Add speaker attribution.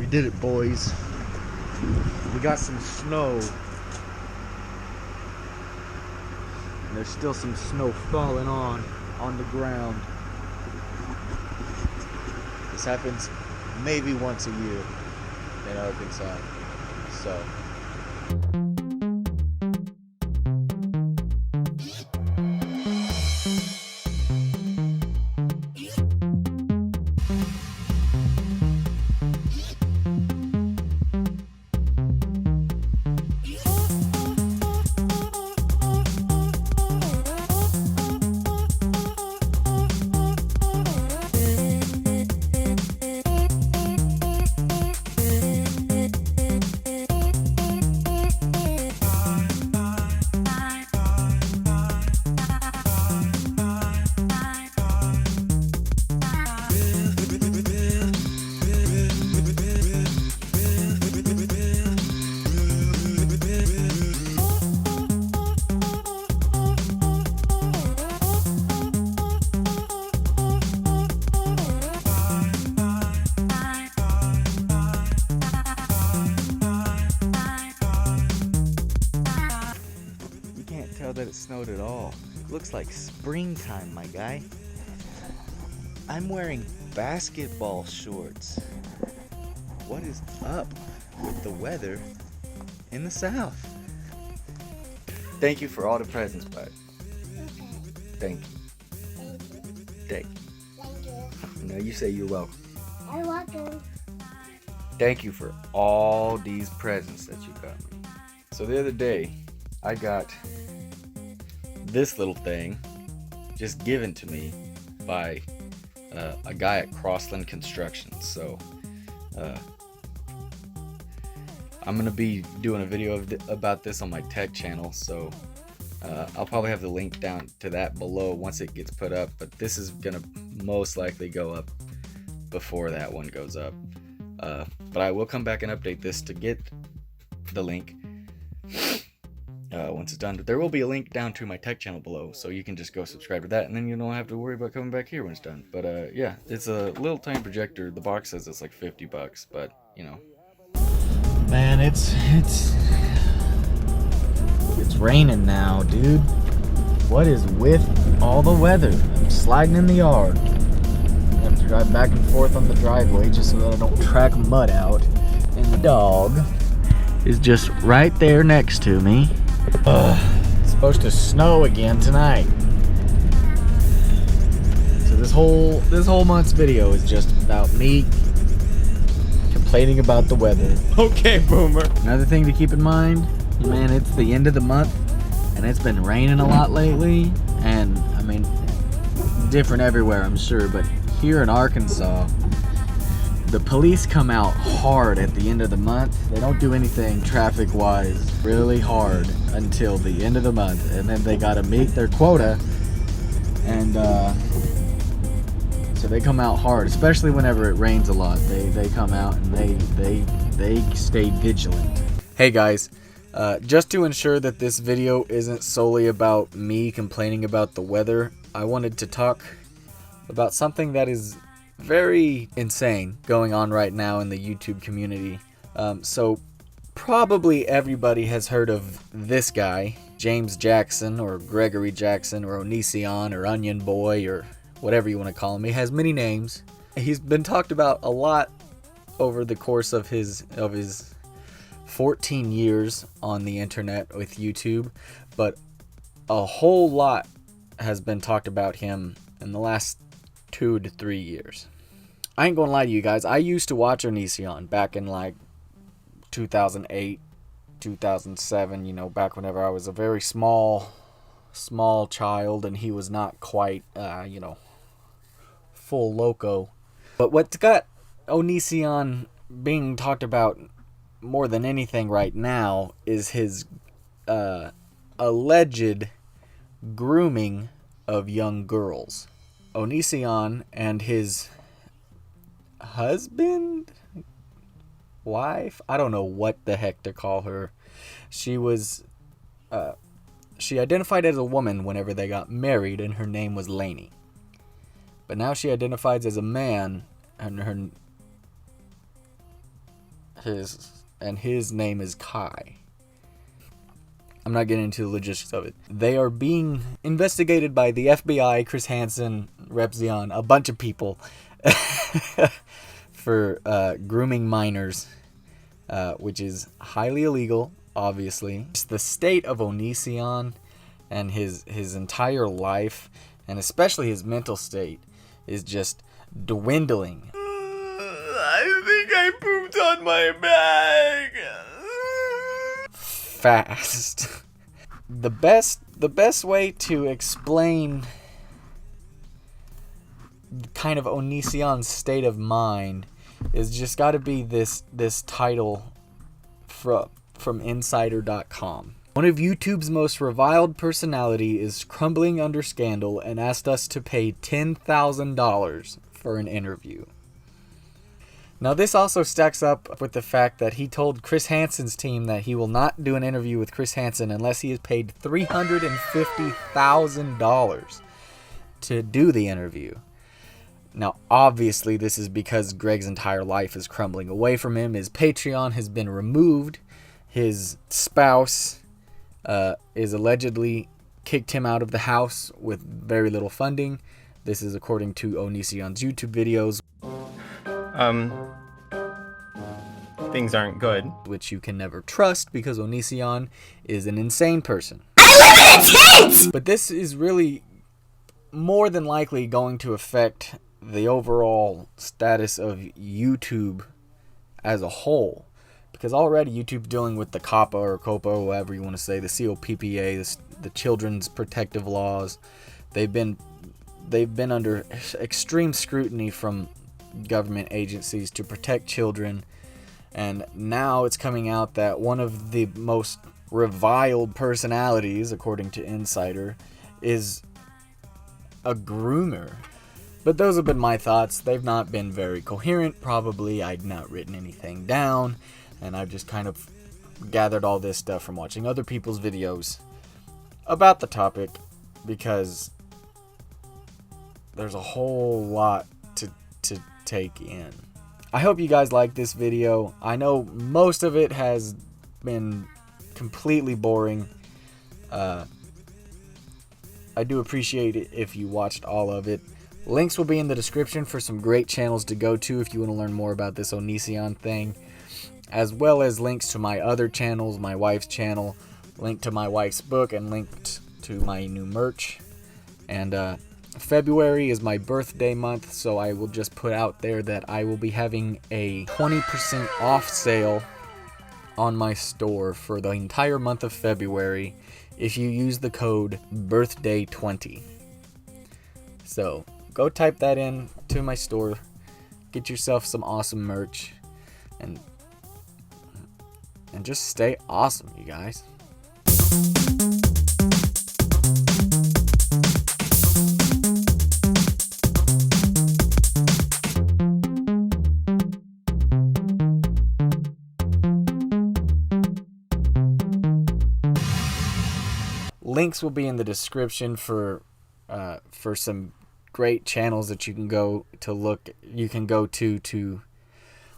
Speaker 1: did it, boys. We got some snow. And there's still some snow falling on the ground. This happens maybe once a year in Arkansas. So that it snowed at all. It looks like springtime, my guy. I'm wearing basketball shorts. What is up with the weather in the South? Thank you for all the presents, bud. Thank you. Thank you. Now you say you're welcome.
Speaker 2: You're welcome.
Speaker 1: Thank you for all these presents that you got me. So the other day, I got this little thing just given to me by a guy at Crossland Construction. So I'm gonna be doing a video about this on my tech channel, so I'll probably have the link down to that below once it gets put up, but this is gonna most likely go up before that one goes up, but I will come back and update this to get the link once it's done. But there will be a link down to my tech channel below, so you can just go subscribe to that, and then you don't have to worry about coming back here when it's done. But yeah, it's a little tiny projector. The box says it's like $50, but you know. Man, it's raining now, dude. What is with all the weather? I'm sliding in the yard. I have to drive back and forth on the driveway just so that I don't track mud out. And the dog is just right there next to me. It's supposed to snow again tonight. So this whole month's video is just about me complaining about the weather.
Speaker 3: Okay, boomer.
Speaker 1: Another thing to keep in mind, man, it's the end of the month and it's been raining a lot lately, and I mean, different everywhere I'm sure, but here in Arkansas, the police come out hard at the end of the month. They don't do anything traffic-wise really hard until the end of the month, and then they gotta meet their quota, and so they come out hard, especially whenever it rains a lot. They come out and they stay vigilant. Hey guys, just to ensure that this video isn't solely about me complaining about the weather, I wanted to talk about something that is very insane going on right now in the YouTube community. So probably everybody has heard of this guy, James Jackson or Gregory Jackson or Onision or Onion Boy or whatever you want to call him. He has many names. He's been talked about a lot over the course of his 14 years on the internet with YouTube, but a whole lot has been talked about him in the last 2 to 3 years. I ain't gonna lie to you guys, I used to watch Onision back in like 2008, 2007, you know, back whenever I was a very small child and he was not quite, you know, full loco. But what's got Onision being talked about more than anything right now is his alleged grooming of young girls. Onision and his husband, wife, I don't know what the heck to call her. She identified as a woman whenever they got married, and her name was Lainey. But now she identifies as a man, and his name is Kai. I'm not getting into the logistics of it. They are being investigated by the FBI, Chris Hansen, Repzion, a bunch of people for grooming minors, which is highly illegal, obviously. It's the state of Onision and his entire life, and especially his mental state, is just dwindling. I think I pooped on my bag. Fast. The best way to explain kind of Onision's state of mind is just got to be this title from Insider.com. One of YouTube's most reviled personality is crumbling under scandal and asked us to pay $10,000 for an interview. Now, this also stacks up with the fact that he told Chris Hansen's team that he will not do an interview with Chris Hansen unless he is paid $350,000 to do the interview. Now, obviously, this is because Greg's entire life is crumbling away from him. His Patreon has been removed. His spouse is allegedly kicked him out of the house with very little funding. This is according to Onision's YouTube videos.
Speaker 2: Things aren't good.
Speaker 1: Which you can never trust because Onision is an insane person.
Speaker 3: I live in a tent!
Speaker 1: But this is really more than likely going to affect the overall status of YouTube as a whole. Because already YouTube's dealing with the COPPA or COPA, whatever you want to say, the COPPA, the Children's Protective Laws. They've been under extreme scrutiny from government agencies to protect children, and now it's coming out that one of the most reviled personalities, according to Insider, is a groomer. But those have been my thoughts. They've not been very coherent. Probably I'd not written anything down, and I've just kind of gathered all this stuff from watching other people's videos about the topic, because there's a whole lot to take in. I hope you guys like this video. I know most of it has been completely boring. I do appreciate it if you watched all of it. Links will be in the description for some great channels to go to if you want to learn more about this Onision thing, as well as links to my other channels, my wife's channel, link to my wife's book, and linked to my new merch. And February is my birthday month, so I will just put out there that I will be having a 20% off sale on my store for the entire month of February if you use the code BIRTHDAY20. So go type that in to my store, get yourself some awesome merch, and just stay awesome, you guys. Links will be in the description for some great channels that you can go to